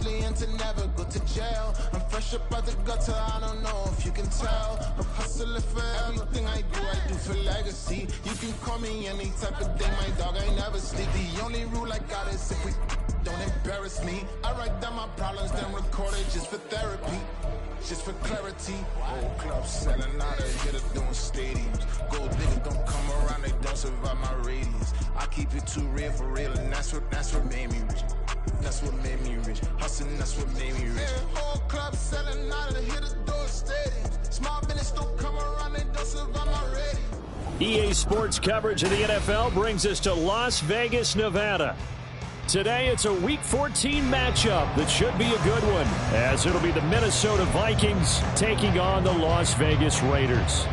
deadly and to never go to jail. I'm fresh up out the gutter, I don't know if you can tell. I'm hustling for everything I do for legacy. You can call me any type of day, my dog, I never sleep. The only rule I got is if we don't embarrass me. I write down my problems, then record it just for therapy. Just for clarity, old clubs selling out of hitters doing stadiums. Gold diggers don't come around, they don't survive my radius. I keep it too real for real, and that's what made me rich. That's what made me rich. Hustling, that's what made me rich. Yeah, whole club selling out of hitters doing stadiums. Small business don't come around, they don't survive my radius. EA Sports coverage of the NFL brings us to Las Vegas, Nevada. Today, it's a Week 14 matchup that should be a good one, as it'll be the Minnesota Vikings taking on the Las Vegas Raiders.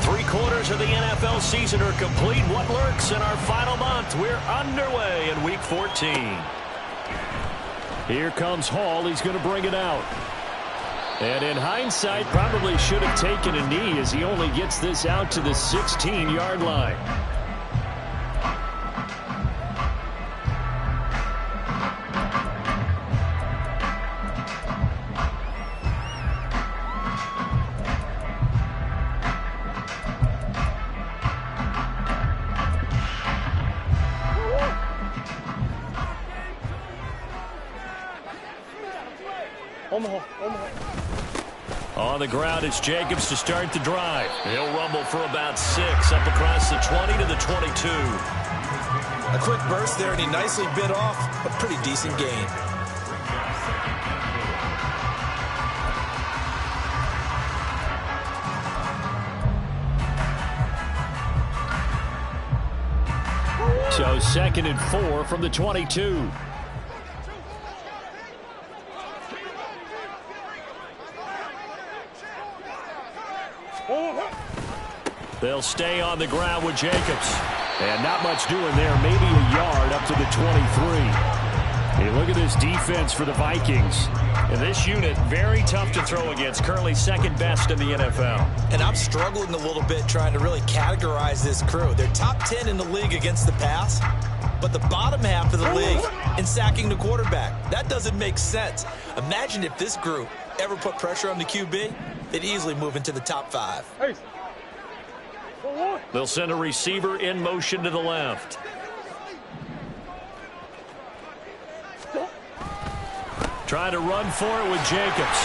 Three-quarters of the NFL season are complete. What lurks in our final month? We're underway in Week 14. Here comes Hall. He's going to bring it out. And in hindsight, probably should have taken a knee as he only gets this out to the 16-yard line. On the ground, it's Jacobs to start the drive. He'll rumble for about 6 up across the 20 to the 22. A quick burst there, and he nicely bit off a pretty decent gain. So 2nd and 4 from the 22. They'll stay on the ground with Jacobs. And not much doing there. Maybe a yard up to the 23. Hey, look at this defense for the Vikings. And this unit, very tough to throw against. Currently second best in the NFL. And I'm struggling a little bit trying to really categorize this crew. They're top 10 in the league against the pass, but the bottom half of the league in sacking the quarterback. That doesn't make sense. Imagine if this group ever put pressure on the QB, they'd easily move into the top 5. They'll send a receiver in motion to the left. Trying to run for it with Jacobs.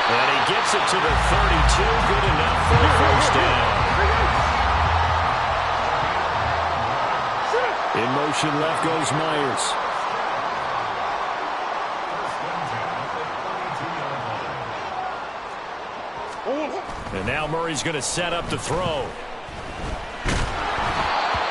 And he gets it to the 32. Good enough for the first down. In motion left goes Myers. And now Murray's going to set up to throw.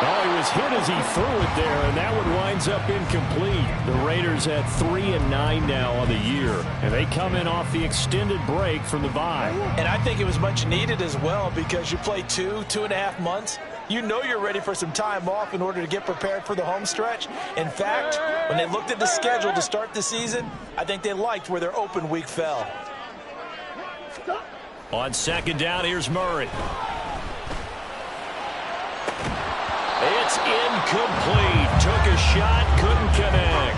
Oh, he was hit as he threw it there, and that one winds up incomplete. The Raiders at 3-9 now on the year, and they come in off the extended break from the bye. And I think it was much needed as well, because you play 2.5 months. You know you're ready for some time off in order to get prepared for the home stretch. In fact, when they looked at the schedule to start the season, I think they liked where their open week fell. On 2nd down, here's Murray. It's incomplete. Took a shot, couldn't connect.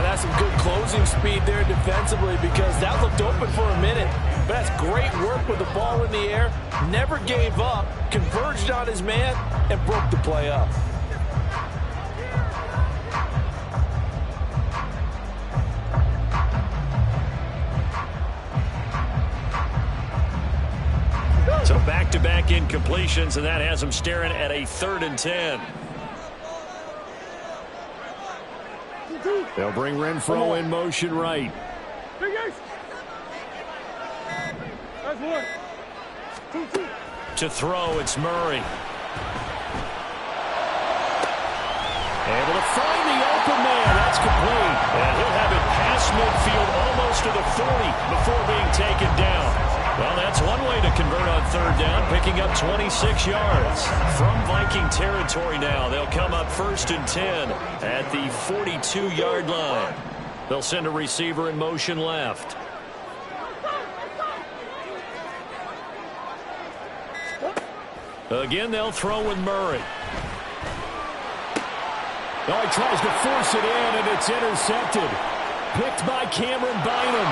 That's some good closing speed there defensively, because that looked open for a minute. But that's great work with the ball in the air. Never gave up, converged on his man, and broke the play up. So back-to-back incompletions, and that has him staring at a 3rd and 10. They'll bring Renfro in motion right. To throw, it's Murray. Able to find the open man. That's complete. And he'll have it past midfield, almost to the 40 before being taken down. Well, that's one way to convert on 3rd down, picking up 26 yards. From Viking territory now, they'll come up 1st and 10 at the 42-yard line. They'll send a receiver in motion left. Again, they'll throw with Murray. Oh, he tries to force it in, and it's intercepted. Picked by Cameron Bynum.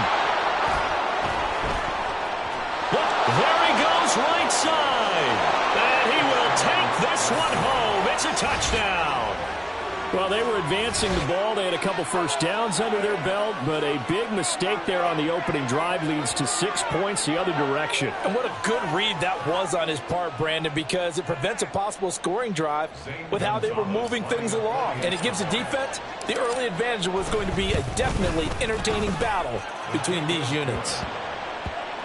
There he goes, right side. And he will take this one home. It's a touchdown. Well, they were advancing the ball. They had a couple first downs under their belt, but a big mistake there on the opening drive leads to 6 points the other direction. And what a good read that was on his part, Brandon, because it prevents a possible scoring drive with how they were moving things along. And it gives the defense the early advantage. Was going to be a definitely entertaining battle between these units.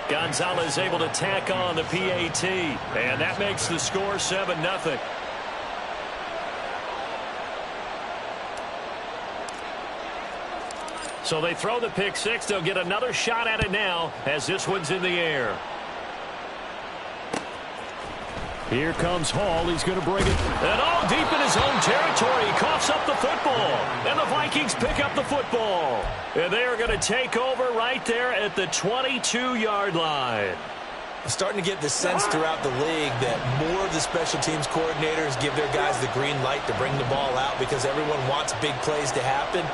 Gonzalez able to tack on the PAT, and that makes the score 7-0. So they throw the pick six. They'll get another shot at it now as this one's in the air. Here comes Hall. He's going to bring it. And all deep in his own territory. He coughs up the football. And the Vikings pick up the football. And they are going to take over right there at the 22-yard line. I'm starting to get the sense throughout the league that more of the special teams coordinators give their guys the green light to bring the ball out because everyone wants big plays to happen.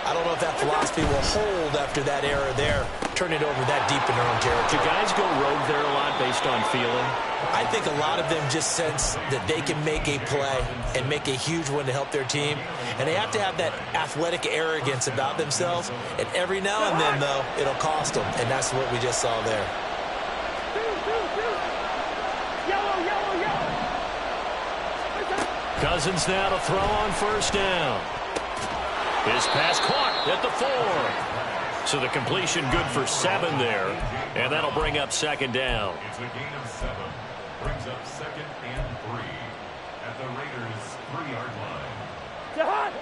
I don't know if that philosophy will hold after that error there. Turn it over that deep in their own territory. Do guys go rogue there a lot based on feeling? I think a lot of them just sense that they can make a play and make a huge one to help their team. And they have to have that athletic arrogance about themselves. And every now and then, though, it'll cost them. And that's what we just saw there. Cousins now to throw on first down. His pass caught at the 4. So the completion good for 7 there. And that'll bring up second down. It's a gain of 7. Brings up 2nd and 3 at the Raiders' 3-yard line.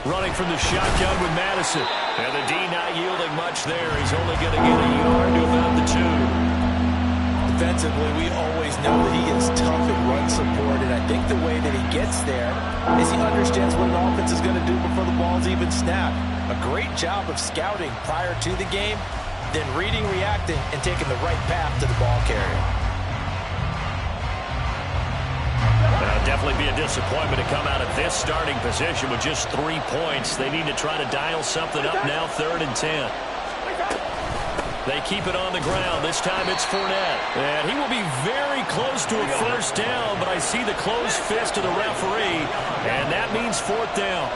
Running from the shotgun with Madison. And the D not yielding much there. He's only going to get a yard to about the 2. Defensively, we always know that he is tough at run support, and I think the way that he gets there is he understands what an offense is going to do before the ball's even snapped. A great job of scouting prior to the game, then reading, reacting, and taking the right path to the ball carrier. Definitely be a disappointment to come out of this starting position with just 3 points. They need to try to dial something up now, 3rd and 10. They keep it on the ground. This time it's Fournette. And he will be very close to a first down, but I see the closed fist of the referee, and that means 4th down.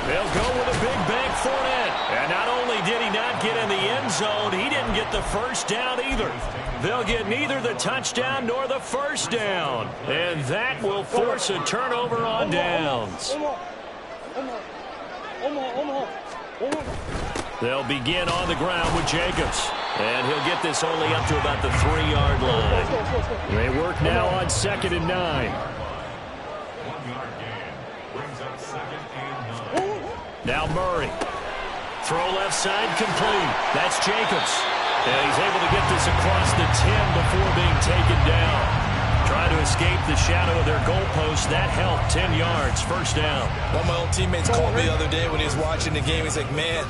They'll go with a big bank Fournette. And not only did he not get in the end zone, he didn't get the first down either. They'll get neither the touchdown nor the first down. And that will force a turnover on downs. They'll begin on the ground with Jacobs. And he'll get this only up to about the 3-yard line. They work now on 2nd and 9. 1-yard gain. Brings up 2nd and 9. Now Murray. Throw left side complete. That's Jacobs. And he's able to get this across the 10 before being taken down. Trying to escape the shadow of their goalpost. That helped. 10 yards. First down. One of my old teammates called me the other day when he was watching the game. He's like, man,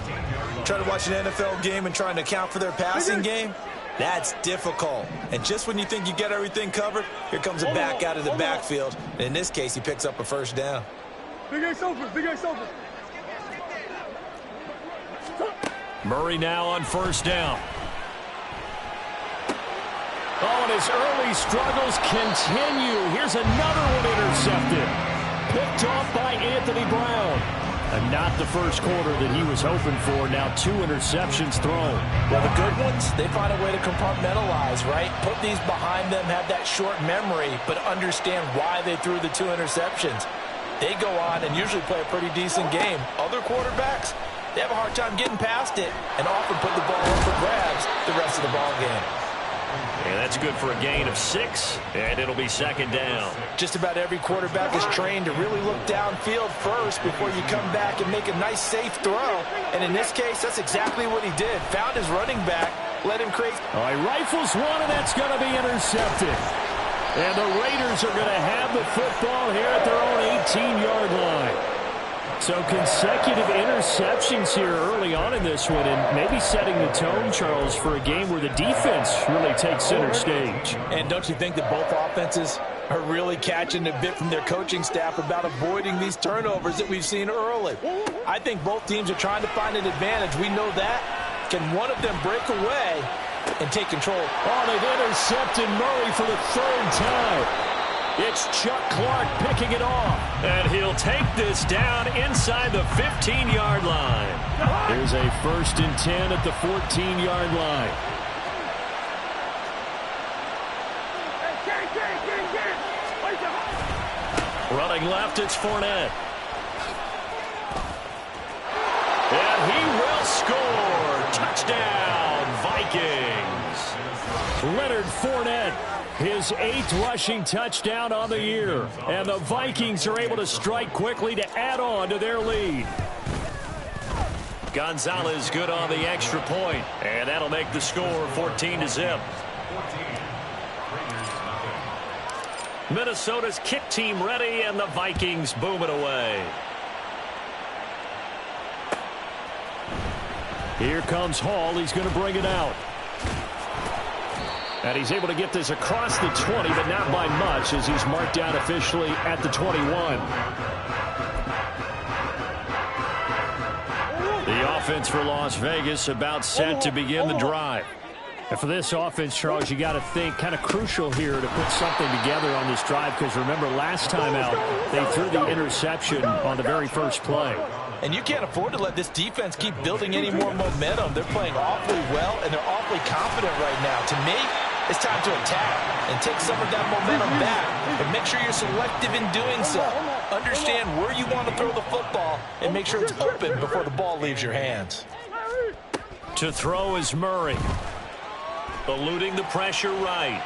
trying to watch an NFL game and trying to account for their passing game, that's difficult. And just when you think you get everything covered, here comes a back out of the backfield. And in this case, he picks up a first down. Big A's open. Big A's open. Murray now on first down. Oh, and his early struggles continue. Here's another one intercepted. Picked off by Anthony Brown. And not the first quarter that he was hoping for. Now 2 interceptions thrown. Well, the good ones, they find a way to compartmentalize, right? Put these behind them, have that short memory, but understand why they threw the 2 interceptions. They go on and usually play a pretty decent game. Other quarterbacks, they have a hard time getting past it and often put the ball up for grabs the rest of the ball game. And that's good for a gain of 6, and it'll be second down. Just about every quarterback is trained to really look downfield first before you come back and make a nice, safe throw. And in this case, that's exactly what he did. Found his running back, let him create. Oh, he rifles one, and that's going to be intercepted. And the Raiders are going to have the football here at their own 18-yard line. So consecutive interceptions here early on in this one, and maybe setting the tone, Charles, for a game where the defense really takes center stage. And don't you think that both offenses are really catching a bit from their coaching staff about avoiding these turnovers that we've seen early? I think both teams are trying to find an advantage. We know that. Can one of them break away and take control? Oh, they've intercepted Murray for the third time. It's Chuck Clark picking it off. And he'll take this down inside the 15-yard line. Here's a 1st and 10 at the 14-yard line. Running left, it's Fournette. And he will score. Touchdown, Vikings. Leonard Fournette, his 8th rushing touchdown on the year. And the Vikings are able to strike quickly to add on to their lead. Gonzalez good on the extra point. And that'll make the score 14-0. Minnesota's kick team ready, and the Vikings boom it away. Here comes Hall. He's going to bring it out. And he's able to get this across the 20, but not by much, as he's marked down officially at the 21. The offense for Las Vegas about set to begin the drive. And for this offense, Charles, you got to think kind of crucial here to put something together on this drive, because remember, last time out, they threw the interception on the very first play. And you can't afford to let this defense keep building any more momentum. They're playing awfully well, and they're awfully confident right now. To me, it's time to attack and take some of that momentum back. But make sure you're selective in doing so. Understand where you want to throw the football and make sure it's open before the ball leaves your hands. To throw is Murray. Eluding the pressure right.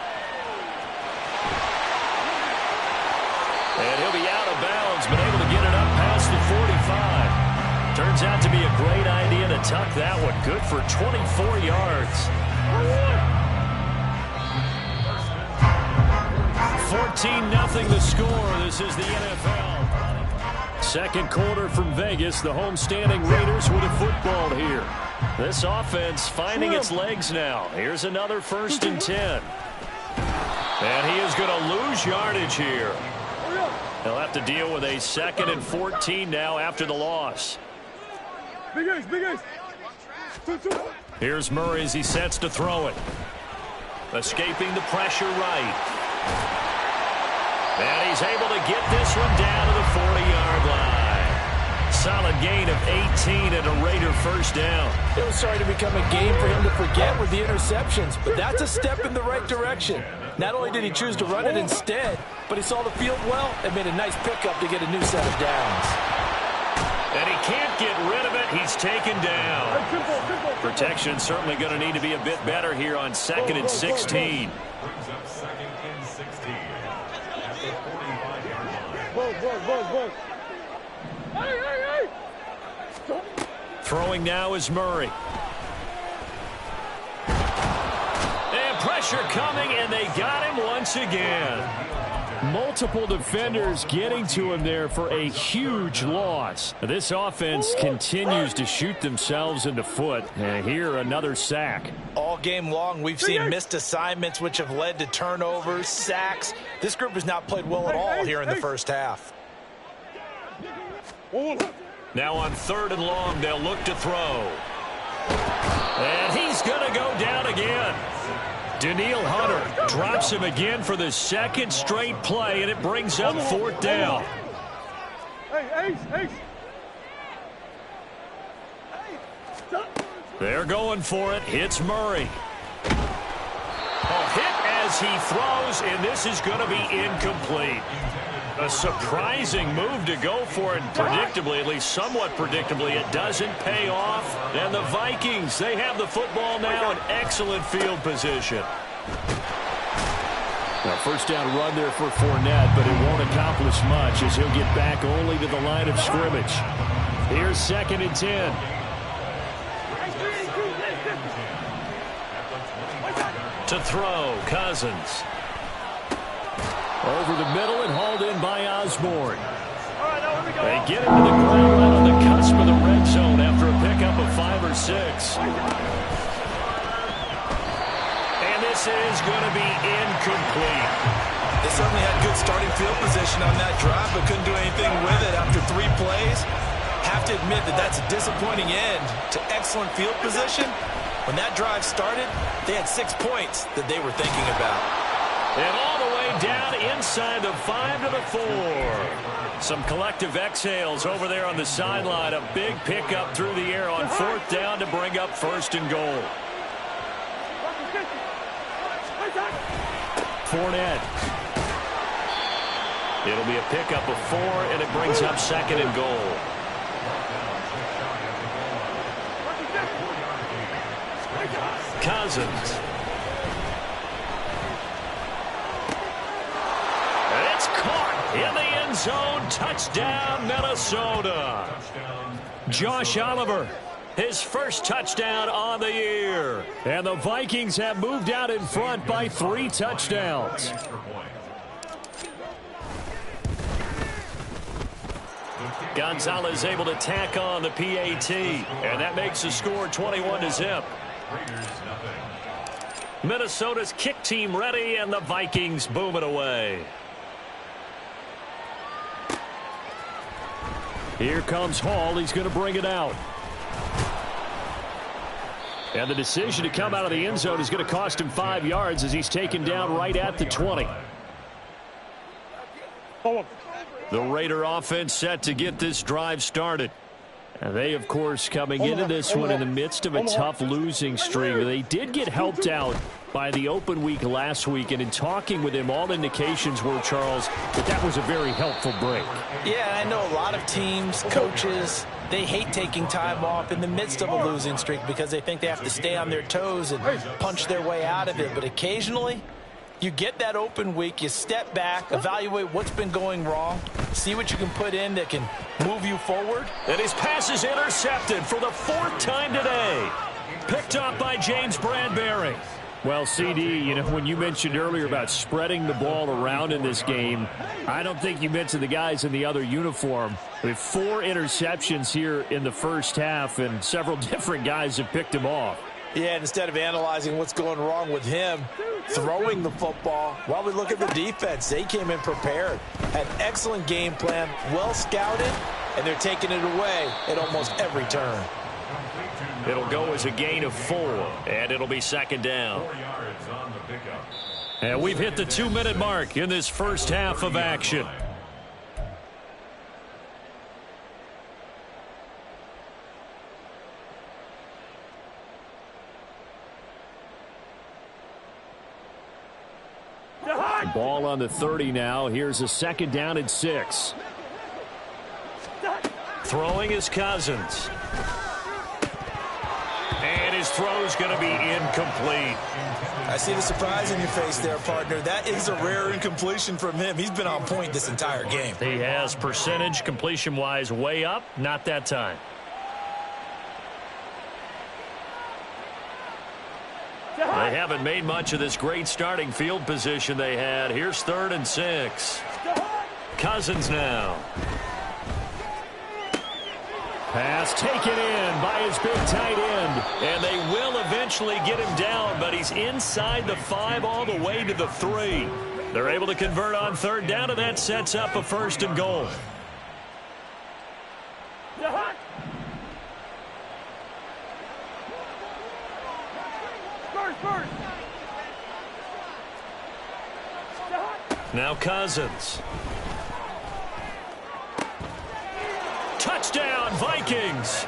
And he'll be out of bounds, but able to get it up past the 45. Turns out to be a great idea to tuck that one. Good for 24 yards. 14-0 the score. This is the NFL. Second quarter from Vegas. The homestanding Raiders with a football here. This offense finding its legs now. Here's another 1st and 10. And he is going to lose yardage here. He'll have to deal with a 2nd and 14 now after the loss. Big ace. Here's Murray as he sets to throw it. Escaping the pressure right. And he's able to get this one down to the 40-yard line. Solid gain of 18 and a Raider 1st down. It was starting to become a game for him to forget with the interceptions, but that's a step in the right direction. Not only did he choose to run it instead, but he saw the field well and made a nice pickup to get a new set of downs. And he can't get rid of it. He's taken down. Protection certainly going to need to be a bit better here on 2nd and 16. Brings up 2nd and 16 at the 45-yard line. Hey! Throwing now is Murray. And pressure coming, and they got him once again. Multiple defenders getting to him there for a huge loss. This offense continues to shoot themselves in the foot. And here, another sack. All game long, we've seen missed assignments, which have led to turnovers, sacks. This group has not played well at all here in the first half. Now on 3rd and long, they'll look to throw. And he's going to go down again. Daniil Hunter drops him again for the 2nd straight play, and it brings up 4th down. Hey, Ace. They're going for it. Hits Murray. A hit as he throws, and this is going to be incomplete. A surprising move to go for it. Predictably, at least somewhat predictably, it doesn't pay off. And the Vikings, they have the football now in excellent field position. Now, 1st down run there for Fournette, but it won't accomplish much as he'll get back only to the line of scrimmage. Here's 2nd and 10. To throw, Cousins. Over the middle and hauled in by Osborne. They get into the ground right on the cusp of the red zone after a pickup of 5 or 6. And this is going to be incomplete. They certainly had good starting field position on that drive, but couldn't do anything with it after 3 plays. Have to admit that that's a disappointing end to excellent field position. When that drive started, they had 6 points that they were thinking about. And all the way down inside the 5 to the 4. Some collective exhales over there on the sideline. A big pickup through the air on 4th down to bring up 1st and goal. Fournette. It'll be a pickup of 4, and it brings up 2nd and goal. Cousins. It's caught in the end zone. Touchdown, Minnesota. Josh Oliver, his first touchdown on the year. And the Vikings have moved out in front by 3 touchdowns. Gonzalez able to tack on the PAT, and that makes the score 21-0. Minnesota's kick team ready, and the Vikings boom it away. Here comes Hall. He's going to bring it out. And the decision to come out of the end zone is going to cost him 5 yards as he's taken down right at the 20. The Raider offense set to get this drive started. And they, of course, coming into this one in the midst of a tough losing streak. They did get helped out by the open week last week, and in talking with him, all indications were, Charles, that was a very helpful break. Yeah, I know a lot of teams, coaches, they hate taking time off in the midst of a losing streak because they think they have to stay on their toes and punch their way out of it. But occasionally, you get that open week, you step back, evaluate what's been going wrong, see what you can put in that can move you forward. And his pass is intercepted for the 4th time today. Picked up by James Bradbury. Well, CD, you know, when you mentioned earlier about spreading the ball around in this game, I don't think you mentioned the guys in the other uniform. We have 4 interceptions here in the first half, and several different guys have picked them off. Yeah, and instead of analyzing what's going wrong with him throwing the football, while we look at the defense, they came in prepared. Had excellent game plan, well scouted, and they're taking it away at almost every turn. It'll go as a gain of 4, and it'll be 2nd down. And we've hit the 2-minute mark in this first half of action. Ball on the 30 now. Here's a 2nd down and 6. Throwing is Cousins. And his throw's going to be incomplete. I see the surprise in your face there, partner. That is a rare incompletion from him. He's been on point this entire game. He has percentage completion-wise way up. Not that time. They haven't made much of this great starting field position they had. Here's 3rd and 6. Cousins now. Pass taken in by his big tight end. And they will eventually get him down, but he's inside the 5 all the way to the 3. They're able to convert on 3rd down, and that sets up a 1st and goal. Now Cousins. Touchdown, Vikings.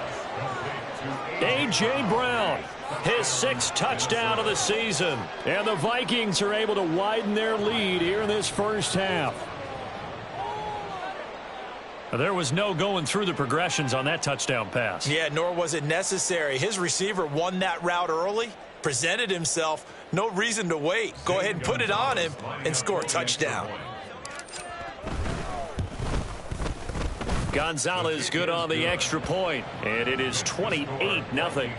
A.J. Brown, his 6th touchdown of the season. And the Vikings are able to widen their lead here in this first half. There was no going through the progressions on that touchdown pass. Yeah, nor was it necessary. His receiver won that route early, presented himself. No reason to wait. Go ahead and put it on him and score a touchdown. Gonzalez good on the extra point, and it is 28-0.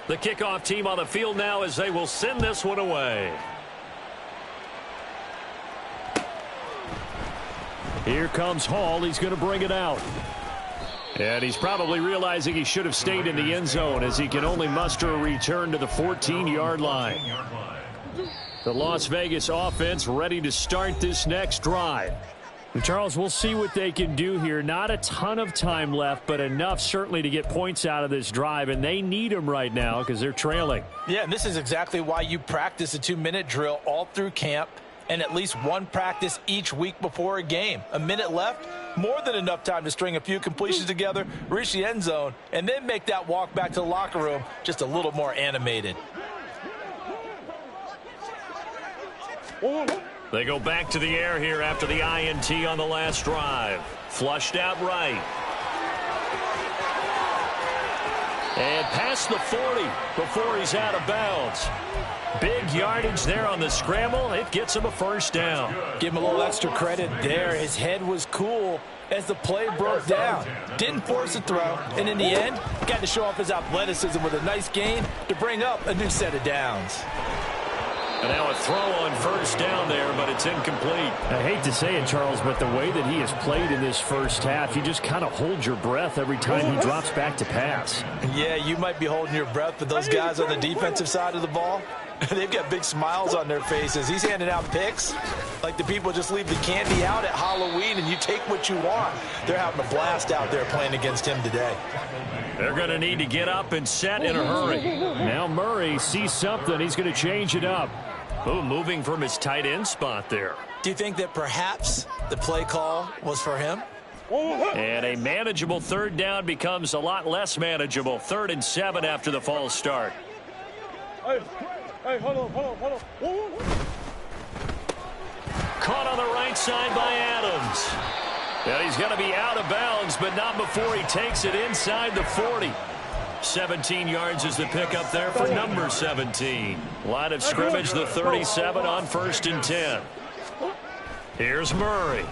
The kickoff team on the field now as they will send this one away. Here comes Hall. He's going to bring it out. And he's probably realizing he should have stayed in the end zone as he can only muster a return to the 14-yard line. The Las Vegas offense ready to start this next drive. And Charles, we'll see what they can do here. Not a ton of time left, but enough certainly to get points out of this drive, and they need them right now because they're trailing. Yeah, and this is exactly why you practice a 2-minute drill all through camp and at least one practice each week before a game. A minute left, more than enough time to string a few completions together, reach the end zone, and then make that walk back to the locker room just a little more animated. They go back to the air here after the INT on the last drive. Flushed out right. And past the 40 before he's out of bounds. Big yardage there on the scramble. It gets him a first down. Give him a little extra credit there. His head was cool as the play broke down. Didn't force a throw, and in the end, got to show off his athleticism with a nice gain to bring up a new set of downs. And now a throw on first down there, but it's incomplete. I hate to say it, Charles, but the way that he has played in this first half, you just kind of hold your breath every time he drops back to pass. Yeah, you might be holding your breath, but those guys on the defensive side of the ball, they've got big smiles on their faces. He's handing out picks like the people just leave the candy out at Halloween and you take what you want. They're having a blast out there playing against him today. They're going to need to get up and set in a hurry. Now Murray sees something. He's going to change it up. Oh, moving from his tight end spot there. Do you think that perhaps the play call was for him? And a manageable third down becomes a lot less manageable. 3rd and 7 after the false start. Hey, hold on. Caught on the right side by Adams. And he's going to be out of bounds, but not before he takes it inside the 40. 17 yards is the pickup there for number 17. Line of scrimmage, the 37 on 1st and 10. Here's Murray.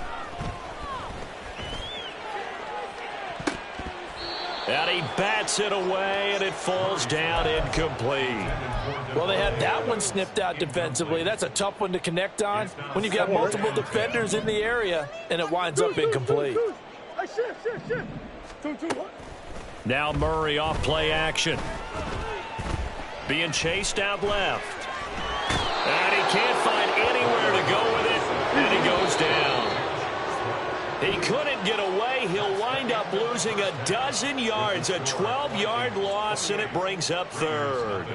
And he bats it away, and it falls down incomplete. Well, they had that one snipped out defensively. That's a tough one to connect on when you've got multiple defenders in the area, and it winds up incomplete. Shit. 2-2. Now Murray off play action. Being chased out left. And he can't find anywhere to go with it, and he goes down. He couldn't get away. He'll wind up losing a dozen yards, a 12-yard loss, and it brings up 3rd.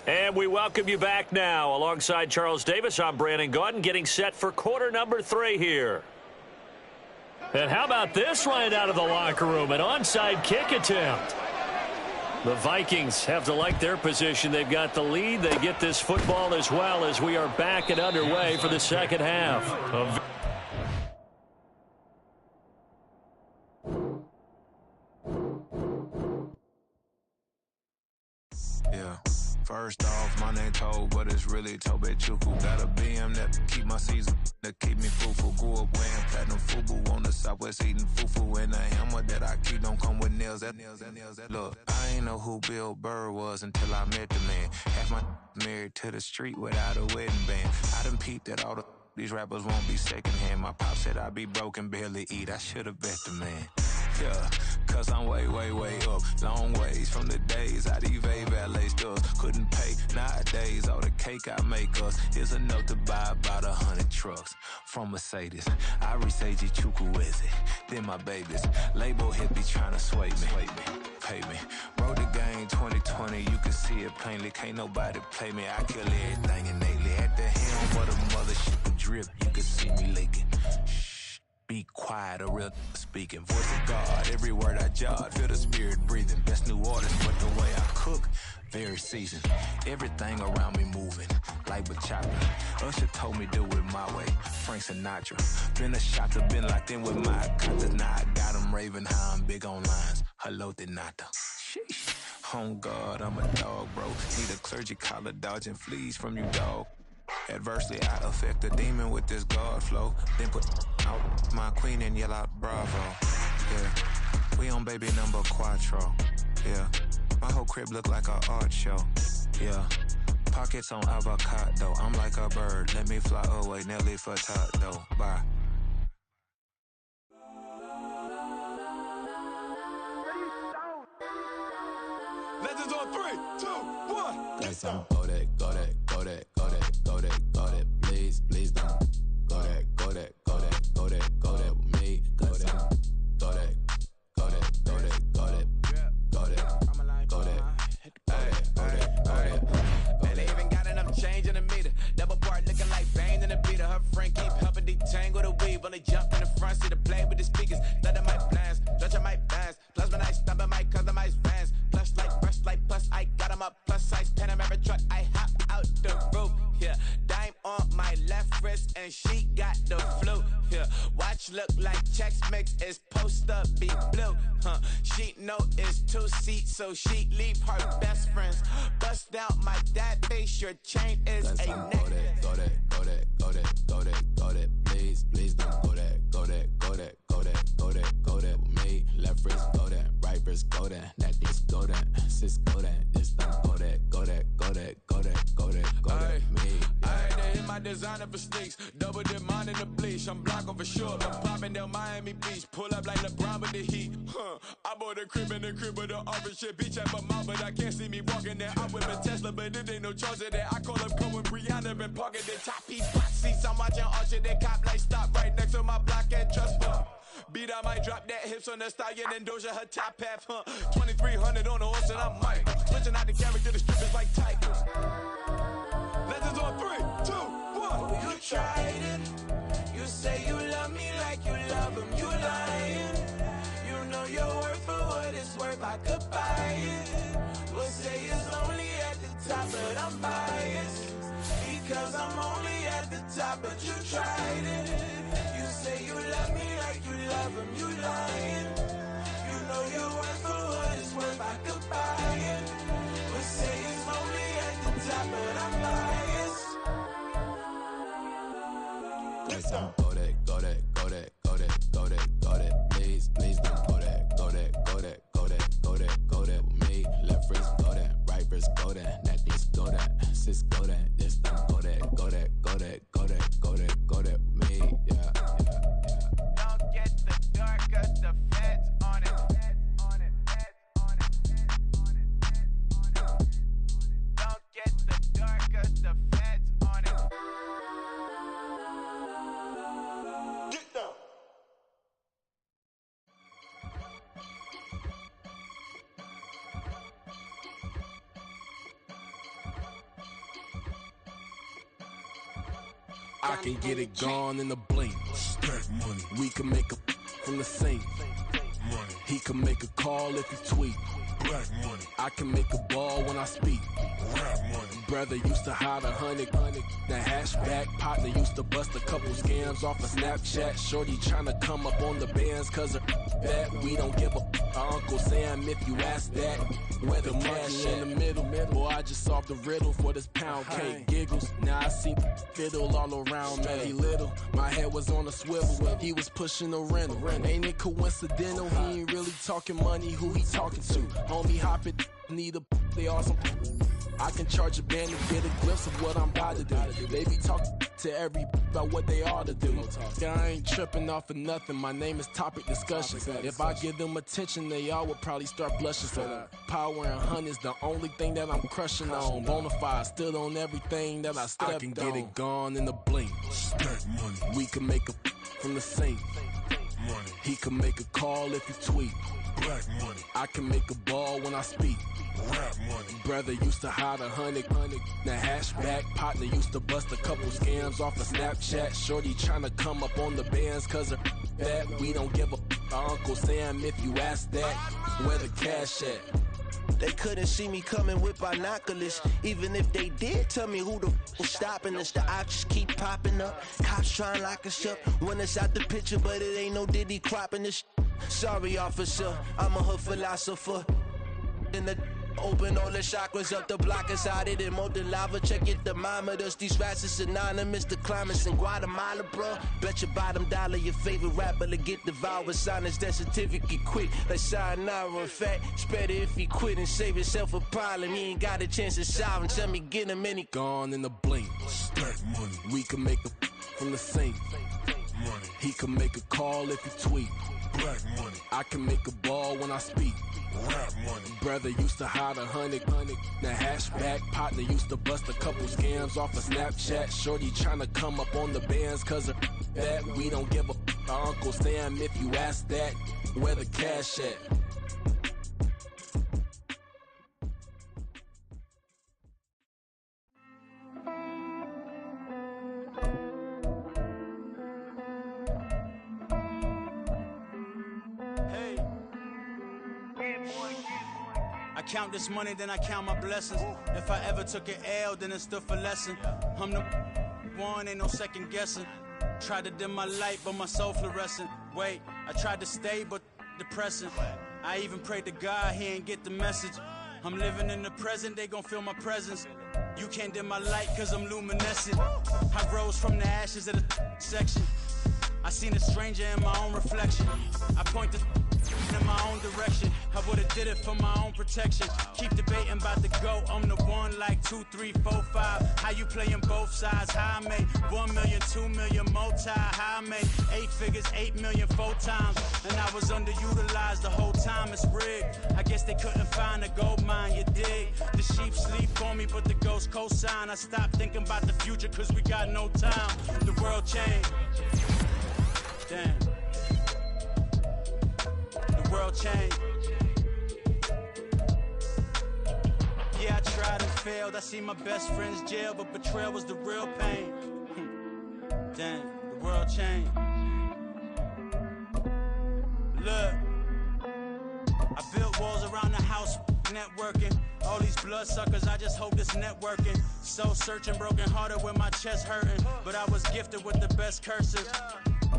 And we welcome you back now. Alongside Charles Davis, I'm Brandon Gaudin, getting set for quarter number 3 here. And how about this right out of the locker room? An onside kick attempt. The Vikings have to like their position. They've got the lead. They get this football as well as we are back and underway for the second half. First off, my name Toad, but it's really Tobe Chuku. Got a BM that keep my season, that keep me fruitful. Grew up wearing platinum FUBU on the southwest eating fufu. And the hammer that I keep don't come with nails. Look, I ain't know who Bill Burr was until I met the man. Half my married to the street without a wedding band. I done peeped at all these rappers won't be secondhand. My pop said I'd be broken, barely eat. I should've bet the man. Yeah, cause I'm way up. Long ways from the days I eBay valet stores. Couldn't pay nowadays. All the cake I make us is enough to buy about 100 trucks from Mercedes. I resage Chukwueze, then my babies. Label hit be trying to sway me. Pay me. Wrote the game 2020, you can see it plainly. Can't nobody play me. I kill everything innately. At the helm for the mothership drip, you can see me leaking. Be quiet, a real speaking. Voice of God, every word I jot. Feel the spirit breathing. Best new orders, but the way I cook, very seasoned. Everything around me moving, like bachata. Usher told me do it my way. Frank Sinatra. Been a shot to been locked in with my contacts. Now I got them raving how I'm big on lines. Hello, de nata. Sheesh. On God, I'm a dog, bro. Need a clergy collar dodging fleas from you, dog. Adversely, I affect a demon with this God flow. Then put out my queen and yell out bravo. Yeah, we on baby number quattro. Yeah, my whole crib look like a art show. Yeah, pockets on avocado. I'm like a bird. Let me fly away, Nelly Furtado. Bye. Legends on 3, 2, 1. Got some go that, go that, go that, go that, go that, go that. Please, please don't go that, go that, go that, go that, go that with me. Go that, go that, go that, go that, go that, go that, go that, go that. Man, they even got enough change in the meter. Double part looking like Bane in the beater. Her friend keep helping detangle the weave. Only jump in the front seat to play with the speakers. Thunder my plans, stretching my bands. Plus when I stumble my customized vans. Plush like brush like plus I got 'em up. Plus size Panamera truck. I hop out the roof. Yeah, dime on my left wrist and she got the flu. Yeah, watch look like Chex Mix is post up be blue. She know it's 2 seats, so she leave her best friends. Bust out my dad face. Your chain is a necklace. Go that, go that, go that, go that, go that. Please, please don't go that, go that, go that, go that, go that, go that with me. Left wrist go that, right wrist go that, necklace go that, sis go that, it's don't go that, go that, go that, go that, go that, go that, me. I had to hit my designer for sneaks. Double dip mine in the bleach. I'm blocking for sure. I'm popping down Miami Beach. Pull up like LeBron with the heat. I bought a crib in the crib with the office shit. Beach at my mouth, but I can't see me walking there. I'm with a Tesla, but it ain't no charge of that. I call up Cohen Brianna, been parking the top piece box seats. I'm watching Archer, they cop like stop right next to my block and trust fund. Beat, I might drop that hips on the stallion and Doja her top half, 2300 on the horse and I'm Mike. Switching out the character, the strippers like Tigers. Legends on 3, 2, 1. You tried it. You say you love me like you love him. You lying. You know your worth for what it's worth. I could buy it. We'll say it's only at the top, but I'm biased. Because I'm only at the top, but you tried it. You say you love me like you love him. You lying. You know your worth for what it's worth. I could buy it. We'll say it's only at the top, but I'm biased. Go that, go that, go that, go that, go that, go that. Please, please don't go that, go that, go that, go that, go that, go that with me. Left wrist go that, right wrist go that, necklace go that, sis go that, this don't go that, go that, go that, go that, go that, go that with me. Yeah, yeah, yeah. Don't get the dark, cause the feds on it. Don't get the dark, cause the feds on it. Get down. I can get it gone in a blink. Stack money. We can make a from the sink. Money. He can make a call if he tweet. Black money. I can make a ball when I speak. Rap money. Brother used to hide 100. The hatchback partner used to bust a couple scams off of Snapchat. Shorty tryna come up on the bands cause of that. We don't give a Uncle Sam if you ask that. Where the money in the middle. Boy, I just solved the riddle for this pound cake. Giggles. Now I see fiddle all around me. He little. My head was on a swivel. He was pushing a rental. Ain't it coincidental? He ain't really talking money. Who he talking to? Homie hop it. Need a they awesome. I can charge a band to get a glimpse of what I'm about to do. They be talking to every about what they ought to do. I ain't tripping off of nothing. My name is Topic Discussion. If I give them attention, they all would probably start blushing. So power and hunt is the only thing that I'm crushing on. Bonafide stood on everything that I stepped on. I can get it gone in a blink. Stack money. We can make a from the sink. Money. He can make a call if he tweet. Black money. I can make a ball when I speak. Rap money. Brother used to hide 100. The hashback partner used to bust a couple scams off of Snapchat. Shorty tryna come up on the bands cause of that. We don't give a Uncle Sam if you ask that. Where the cash at? They couldn't see me coming with binoculars. Even if they did, tell me who the was stopping us. The options keep popping up. Cops trying to lock us up. When it's out the picture, but it ain't no Diddy cropping this. Sorry, officer, I'm a hood philosopher. In the open all the chakras up the block inside it and molten lava. Check your thermometers. These rats is anonymous. The climates in Guatemala, bro. Bet your bottom dollar your favorite rapper to get devoured. Sign his death certificate quick. Like sayonara. In fact, it's better if he quit and save himself a problem. He ain't got a chance to solve him. Tell me get him any. Gone in the blink. Stack money. We can make a from the sink. Money. He can make a call if he tweet. Black money. I can make a ball when I speak. Rap money. Brother used to hide 100. The hashback partner used to bust a couple scams off of Snapchat. Shorty tryna come up on the bands cause of that. We don't give a Uncle Sam if you ask that. Where the cash at? I count this money, then I count my blessings. If I ever took an L, then it stood for lesson. I'm the one, ain't no second guessing. Tried to dim my light, but my soul fluorescent. Wait, I tried to stay, but depressing. I even prayed to God, he ain't get the message. I'm living in the present, they gon' feel my presence. You can't dim my light, cause I'm luminescent. I rose from the ashes of the section. I seen a stranger in my own reflection. I point the in my own direction. I would've did it for my own protection. Keep debating about the GOAT. I'm the one like 2, 3, 4, 5. How you playing both sides? How I made 1 million, 2 million multi. How I made 8 figures, 8 million 4 times. And I was underutilized the whole time. It's rigged. I guess they couldn't find a gold mine, you dig? The sheep sleep on me, but the ghost cosign. I stopped thinking about the future cause we got no time. The world changed. Damn. The world changed. Yeah, I tried and failed. I see my best friends jail, but betrayal was the real pain. Damn, the world changed. Look, I built walls around the house, networking. All these bloodsuckers, I just hope this networking. Soul searching, broken hearted with my chest hurting. But I was gifted with the best cursive.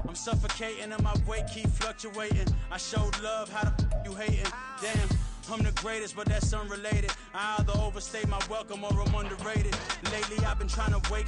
I'm suffocating and my weight keep fluctuating. I showed love, how the you hating? Damn, I'm the greatest, but that's unrelated. I either overstay my welcome or I'm underrated. Lately I've been trying to wake